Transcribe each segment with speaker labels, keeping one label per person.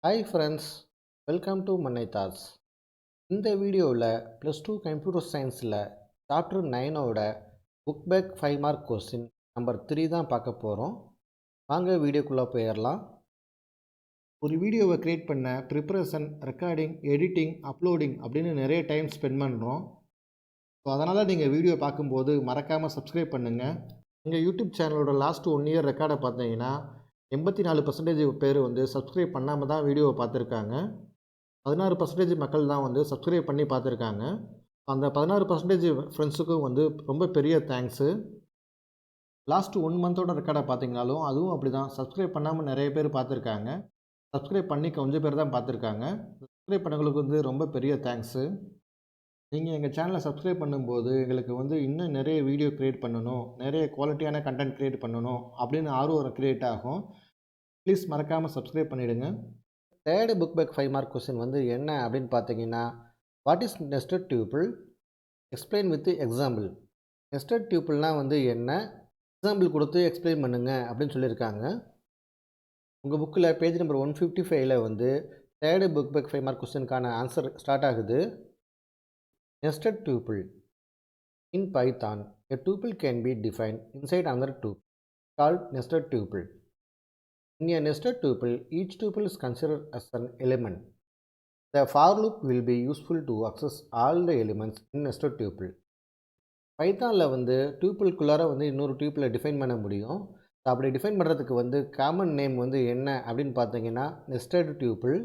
Speaker 1: Hi friends, welcome to Mannai thoughts. இந்த வீடியோவில் +2 computer சயின்ஸில் சாப்டர் 9ஓட book back 5 mark question number 3 தான் பார்க்க போகிறோம். வாங்க வீடியோக்குள்ளே போயிடலாம். ஒரு வீடியோவை க்ரியேட் பண்ண ப்ரிப்பரேஷன், ரெக்கார்டிங், எடிட்டிங், அப்லோடிங் அப்படின்னு நிறைய டைம் ஸ்பெண்ட் பண்ணுறோம். ஸோ அதனால் நீங்கள் வீடியோ பார்க்கும்போது மறக்காமல் சப்ஸ்கிரைப் பண்ணுங்கள். எங்கள் யூடியூப் சேனலோட லாஸ்ட் 1 இயர் ரெக்கார்டை பார்த்தீங்கன்னா 84% பேர் சப்ஸ்கிரைப் பண்ணாமல் தான் வீடியோவை பார்த்துருக்காங்க. 16% மக்கள் தான் சப்ஸ்கிரைப் பண்ணி பார்த்துருக்காங்க. அந்த 16% ஃப்ரெண்ட்ஸுக்கும் ரொம்ப பெரிய தேங்க்ஸு. லாஸ்ட் 1 மந்தோட ரெக்கார்டை பார்த்தீங்கனாலும் அதுவும் அப்படி தான். சப்ஸ்கிரைப் பண்ணாமல் நிறைய பேர் பார்த்துருக்காங்க. சப்ஸ்கிரைப் பண்ணி கொஞ்சம் பேர் தான் பார்த்துருக்காங்க. சப்ஸ்கிரைப் பண்ணவங்களுக்கு ரொம்ப பெரிய தேங்க்ஸு. நீங்கள் எங்கள் சேனலை சப்ஸ்கிரைப் பண்ணும்போது எங்களுக்கு இன்னும் நிறைய வீடியோ க்ரியேட் பண்ணணும், நிறைய குவாலிட்டியான கண்டென்ட் க்ரியேட் பண்ணணும் அப்படின்னு ஆர்வம் க்ரியேட் ஆகும். ப்ளீஸ் மறக்காமல் சப்ஸ்கிரைப் பண்ணிவிடுங்க. Third book back 5 mark question என்ன அப்படின்னு பார்த்தீங்கன்னா, what is nested tuple, explain with example. Nested டியூபிள்னால் என்ன, எக்ஸாம்பிள் கொடுத்து எக்ஸ்பிளைன் பண்ணுங்க அப்படின்னு சொல்லியிருக்காங்க. உங்கள் புக்கில் பேஜ் நம்பர் 155ல் தேர்டு புக் பேக் 5 மார்க் கொஸ்டினுக்கான ஆன்சர் ஸ்டார்ட் ஆகுது. Nested tuple. In Python, a tuple can be defined inside another tuple called nested tuple. In a nested tuple, each tuple is considered as an element. The for loop will be useful to access all the elements in nested tuple. பைத்தானில் டியூப்பிள்குள்ளார இன்னொரு டியூப்பிளை define பண்ண முடியும். அப்படி define பண்ணுறதுக்கு common name என்ன அப்படின்னு பார்த்தீங்கன்னா nested tuple.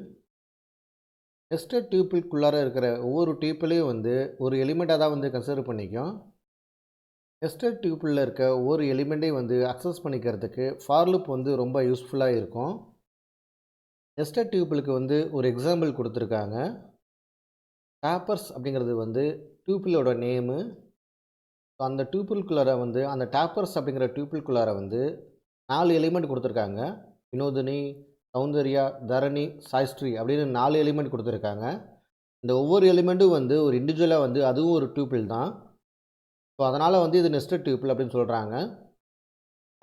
Speaker 1: Nested டியூப்பிள்குள்ளார இருக்கிற ஒவ்வொரு டியூப்பிளையும் ஒரு எலிமெண்ட்டாக தான் கன்சிடர் பண்ணிக்கும். நெஸ்டட் டியூப்பிளில் இருக்க ஒவ்வொரு எலிமெண்ட்டையும் அக்சஸ் பண்ணிக்கிறதுக்கு ஃபார் லூப் ரொம்ப யூஸ்ஃபுல்லாக இருக்கும். நெஸ்டட் டியூப்பிளுக்கு ஒரு எக்ஸாம்பிள் கொடுத்துருக்காங்க. டேப்பர்ஸ் அப்படிங்கிறது டியூப்பிளோட நேமு. அந்த டியூப்பிள்குள்ளார அந்த டேப்பர்ஸ் அப்படிங்கிற டியூப்பிள்குள்ளார 4 எலிமெண்ட் கொடுத்துருக்காங்க. வினோதினி, சௌந்தர்யா, தரணி, சாய்ஸ்ட்ரி அப்படின்னு 4 எலிமெண்ட் கொடுத்துருக்காங்க. இந்த ஒவ்வொரு எலிமெண்ட்டும் ஒரு இண்டிவிஜுவலாக அதுவும் ஒரு டியூப்பிள் தான். ஸோ அதனால் இது நெஸ்டட் டியூப்பிள் அப்படின்னு சொல்கிறாங்க.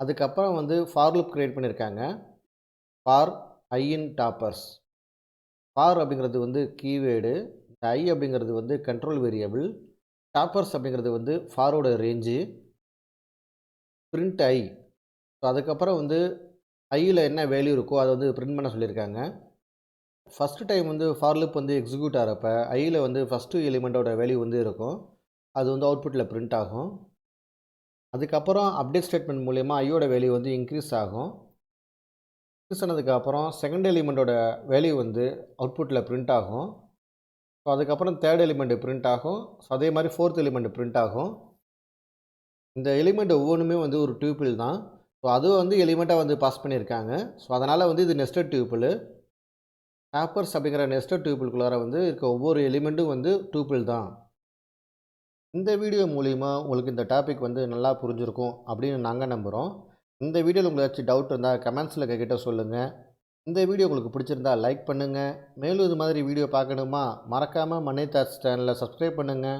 Speaker 1: அதுக்கப்புறம் ஃபார் லூப் க்ரியேட் பண்ணியிருக்காங்க. For i in toppers. For அப்படிங்கிறது கீவேர்டு. ஐ அப்படிங்கிறது கண்ட்ரோல் வேரியபிள். டாப்பர்ஸ் அப்படிங்கிறது ஃபாரோட ரேஞ்சு. Print i. ஸோ அதுக்கப்புறம் ஐயில் என்ன வேல்யூ இருக்கோ அதை பிரிண்ட் பண்ண சொல்லியிருக்காங்க. First time for loop execute ஆகிறப்ப ஐயில் ஃபஸ்ட்டு எலிமெண்ட்டோட வேல்யூ இருக்கும். அது அவுட்புட்டில் பிரிண்ட் ஆகும். அதுக்கப்புறம் அப்டேட் ஸ்டேட்மெண்ட் மூலயமா ஐயோட வேல்யூ இன்க்ரீஸ் ஆகும். இன்க்ரீஸ் ஆனதுக்கப்புறம் செகண்ட் எலிமெண்ட்டோட வேல்யூ அவுட்புட்டில் பிரிண்ட் ஆகும். ஸோ அதுக்கப்புறம் தேர்ட் எலிமெண்ட் பிரிண்ட் ஆகும். ஸோ அதே மாதிரி ஃபோர்த் எலிமெண்ட் பிரிண்ட் ஆகும். இந்த எலிமெண்ட் ஒவ்வொன்றுமே ஒரு டியூப்பிள் தான். ஸோ அதுவும் எலிமெண்ட்டாக பாஸ் பண்ணியிருக்காங்க. ஸோ அதனால் இது நெஸ்டட் டியூப்பிள். டேப்பர்ஸ் அப்படிங்கிற நெஸ்டட் டியூப்பிள்குள்ளார இருக்க ஒவ்வொரு எலிமெண்ட்டும் டியூப்பிள் தான். இந்த வீடியோ மூலிமா உங்களுக்கு இந்த டாபிக் நல்லா புரிஞ்சிருக்கும் அப்படின்னு நாங்கள் நம்புகிறோம். இந்த வீடியோவில் உங்களுக்கு ஏதாச்சும் டவுட் இருந்தால் கமெண்ட்ஸில் கேட்ட சொல்லுங்கள். இந்த வீடியோ உங்களுக்கு பிடிச்சிருந்தா லைக் பண்ணுங்கள். மேலும் இது மாதிரி வீடியோ பார்க்கணுமா மறக்காமல் மன்னை தாட்ஸ் சேனலை சப்ஸ்கிரைப் பண்ணுங்கள்.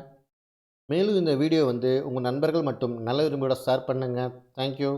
Speaker 1: மேலும் இந்த வீடியோ உங்கள் நண்பர்கள் மற்றும் நல்ல விரும்பியோட ஷேர் பண்ணுங்கள். தேங்க்யூ.